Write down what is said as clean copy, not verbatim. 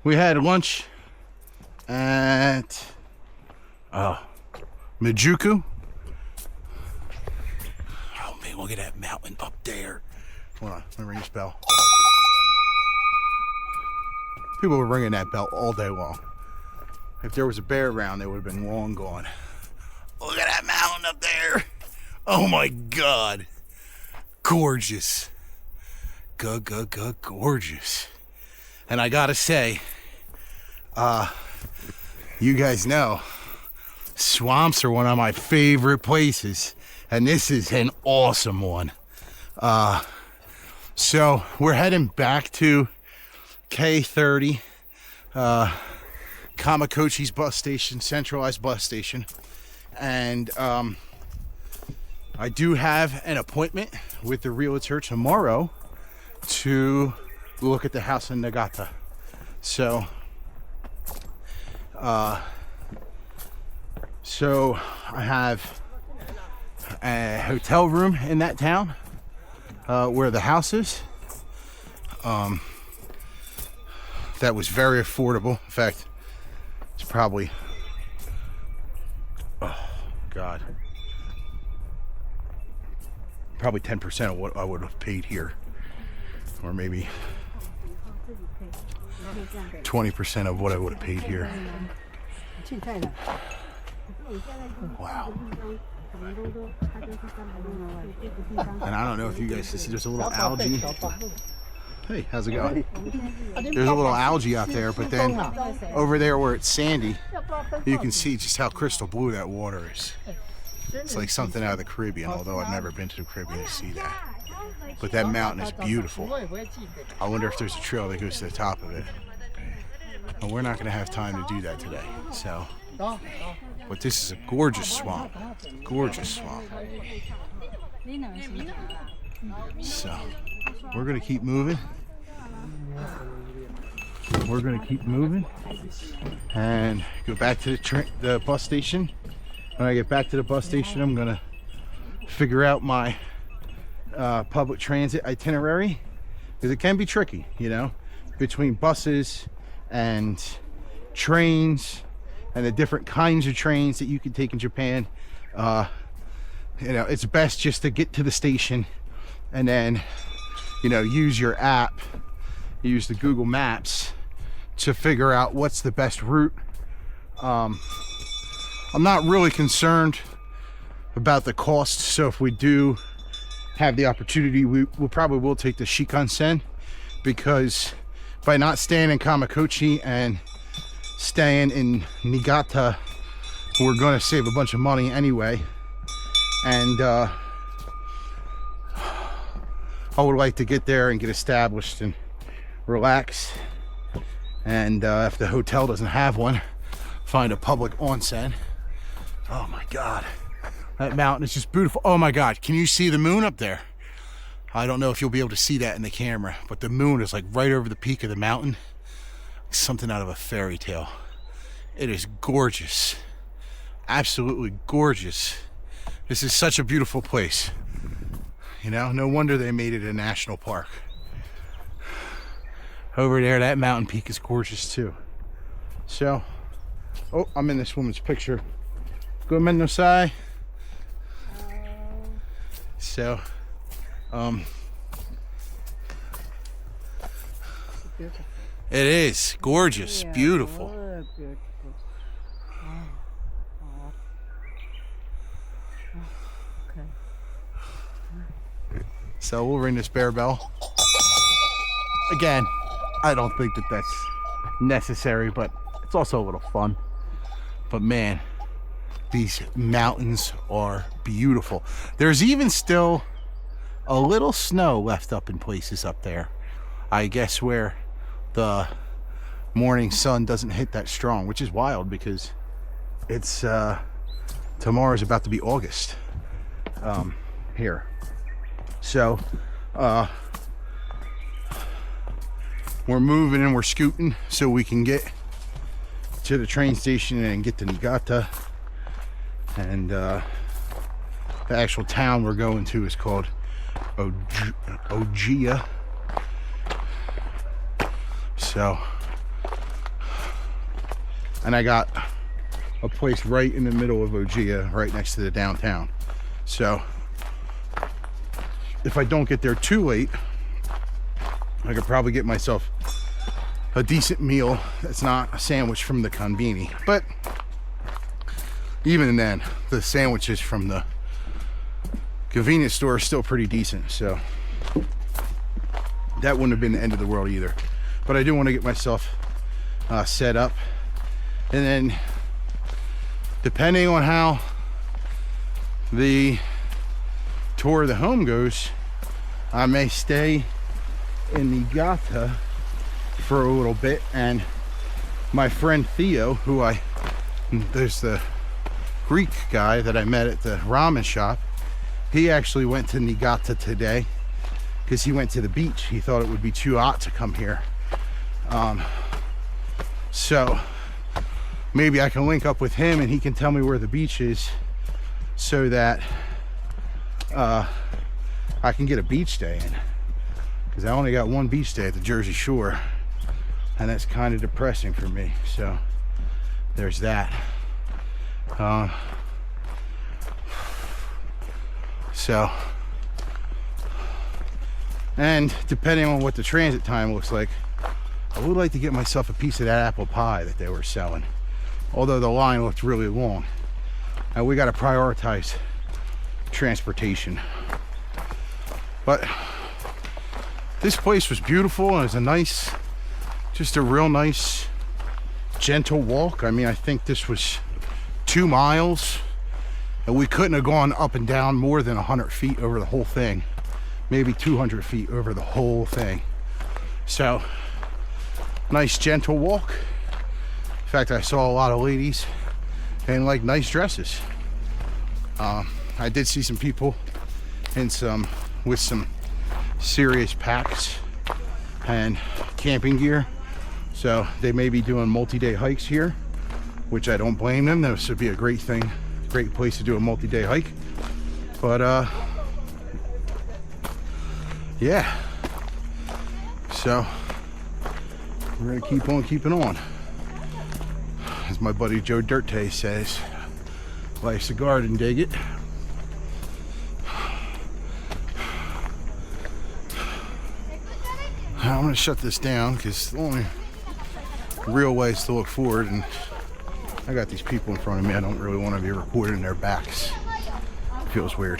We had lunch at Mijuku. Oh man, look at that mountain up there. Hold on, let me ring this bell. People were ringing that bell all day long. If there was a bear around, they would have been long gone. Look at that mountain up there. Oh my God. Gorgeous. Gorgeous. And I gotta say, you guys know, swamps are one of my favorite places. And this is an awesome one. So we're heading back to K30, Kamikochi's bus station, centralized bus station. And I do have an appointment with the realtor tomorrow to look at the house in Niigata. So I have a hotel room in that town where the house is. That was very affordable. In fact, it's probably, oh God, probably 10% of what I would have paid here, or maybe 20% of what I would have paid here. Wow. And I don't know if you guys can see, there's a little algae. Hey, how's it going? There's a little algae out there, but then over there where it's sandy, you can see just how crystal blue that water is. It's like something out of the Caribbean, although I've never been to the Caribbean to see that. But that mountain is beautiful. I wonder if there's a trail that goes to the top of it. But we're not going to have time to do that today. So, but this is a gorgeous swamp. Gorgeous swamp. So, we're going to keep moving. We're going to keep moving and go back to the bus station. When I get back to the bus station, I'm going to figure out my public transit itinerary, because it can be tricky, you know, between buses and trains and the different kinds of trains that you can take in Japan. You know, it's best just to get to the station and then, you know, use your app, use the Google Maps to figure out what's the best route. I'm not really concerned about the cost, so if we do have the opportunity, we'll probably take the Shinkansen, because by not staying in Kamikochi and staying in Niigata, we're going to save a bunch of money anyway. And I would like to get there and get established and relax, and if the hotel doesn't have one, find a public onsen. Oh my God, that mountain is just beautiful. Oh my God, can you see the moon up there? I don't know if you'll be able to see that in the camera, but the moon is like right over the peak of the mountain. Something out of a fairy tale. It is gorgeous, absolutely gorgeous. This is such a beautiful place. You know, no wonder they made it a national park. Over there, that mountain peak is gorgeous too. So, oh, I'm in this woman's picture. Gomen no sai. So, it is gorgeous, beautiful. So we'll ring this bear bell. Again, I don't think that that's necessary, but it's also a little fun. But man, these mountains are beautiful. There's even still a little snow left up in places up there. I guess where the morning sun doesn't hit that strong, which is wild because it's tomorrow's about to be August here. So we're moving and we're scooting so we can get to the train station and get to Niigata. And the actual town we're going to is called Ojiya. So and I got a place right in the middle of Ojia, right next to the downtown. So if I don't get there too late, I could probably get myself a decent meal that's not a sandwich from the conveni. But even then, the sandwiches from the convenience store are still pretty decent, so that wouldn't have been the end of the world either. But I do want to get myself set up, and then depending on how the tour of the home goes, I may stay in Niigata for a little bit. And my friend Theo, there's the Greek guy that I met at the ramen shop, he actually went to Niigata today because he went to the beach. He thought it would be too hot to come here. So maybe I can link up with him and he can tell me where the beach is, so that I can get a beach day in, because I only got one beach day at the Jersey Shore, and that's kind of depressing for me. So there's that. And depending on what the transit time looks like, I would like to get myself a piece of that apple pie that they were selling, although the line looked really long. And we got to prioritize transportation. But this place was beautiful, and it was just a real nice, gentle walk. I mean, I think this was 2 miles, and we couldn't have gone up and down more than 100 feet over the whole thing, maybe 200 feet over the whole thing. So nice gentle walk. In fact, I saw a lot of ladies in like nice dresses. I did see some people with some serious packs and camping gear, so they may be doing multi-day hikes here, which I don't blame them. This would be a great place to do a multi-day hike. But yeah, so we're gonna keep on keeping on. As my buddy Joe Dirte says, life's a garden, dig it. I'm gonna shut this down because the only real way is to look forward, and I got these people in front of me. I don't really want to be recording their backs. It feels weird.